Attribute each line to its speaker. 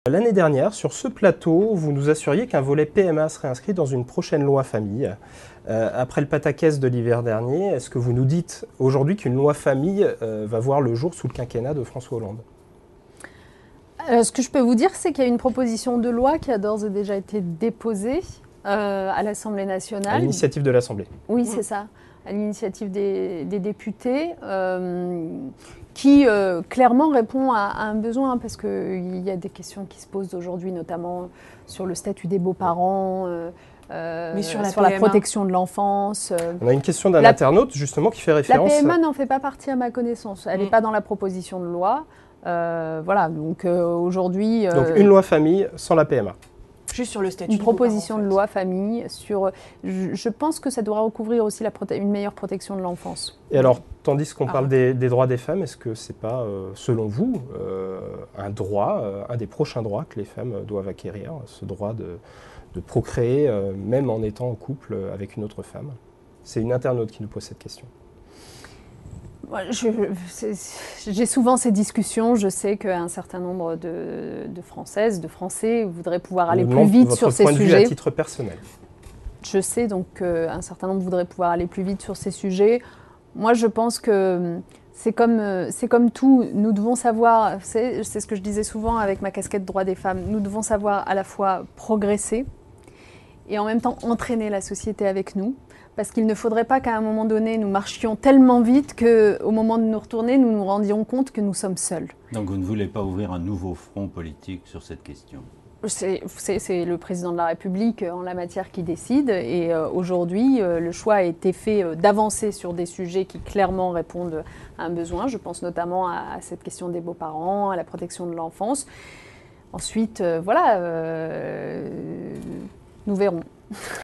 Speaker 1: L'année dernière, sur ce plateau, vous nous assuriez qu'un volet PMA serait inscrit dans une prochaine loi famille. Après le pataquès de l'hiver dernier, est-ce que vous nous dites aujourd'hui qu'une loi famille va voir le jour sous le quinquennat de François Hollande?
Speaker 2: Ce que je peux vous dire, c'est qu'il y a une proposition de loi qui a d'ores et déjà été déposée à l'Assemblée nationale.
Speaker 1: À l'initiative de l'Assemblée.
Speaker 2: Oui, c'est ça, à l'initiative des députés, qui clairement répond à un besoin, parce qu'il y a des questions qui se posent aujourd'hui, notamment sur le statut des beaux-parents,
Speaker 3: mais sur
Speaker 2: la protection de l'enfance.
Speaker 1: On a une question d'un internaute justement qui fait référence...
Speaker 2: La PMA n'en fait pas partie à ma connaissance, elle n'est pas dans la proposition de loi. Voilà, donc aujourd'hui...
Speaker 1: Donc une loi famille sans la PMA.
Speaker 3: Juste sur le statut.
Speaker 2: Une proposition de loi famille sur... Je pense que ça devra recouvrir aussi une meilleure protection de l'enfance.
Speaker 1: Et alors, tandis qu'on parle des droits des femmes, est-ce que c'est pas, selon vous, un droit, un des prochains droits que les femmes doivent acquérir, ce droit de procréer, même en étant en couple avec une autre femme? C'est une internaute qui nous pose cette question.
Speaker 2: J'ai souvent ces discussions. Je sais qu'un certain nombre de Françaises, de Français voudraient pouvoir aller plus vite sur ces sujets.
Speaker 1: Votre point de vue à titre personnel.
Speaker 2: Je sais donc qu'un certain nombre voudraient pouvoir aller plus vite sur ces sujets. Moi, je pense que c'est comme tout. Nous devons savoir, c'est ce que je disais souvent avec ma casquette droit des femmes, nous devons savoir à la fois progresser et en même temps entraîner la société avec nous. Parce qu'il ne faudrait pas qu'à un moment donné, nous marchions tellement vite qu'au moment de nous retourner, nous nous rendions compte que nous sommes seuls.
Speaker 4: Donc vous ne voulez pas ouvrir un nouveau front politique sur cette question?
Speaker 2: C'est le président de la République en la matière qui décide. Et aujourd'hui, le choix a été fait d'avancer sur des sujets qui clairement répondent à un besoin. Je pense notamment à cette question des beaux-parents, à la protection de l'enfance. Ensuite, voilà, nous verrons.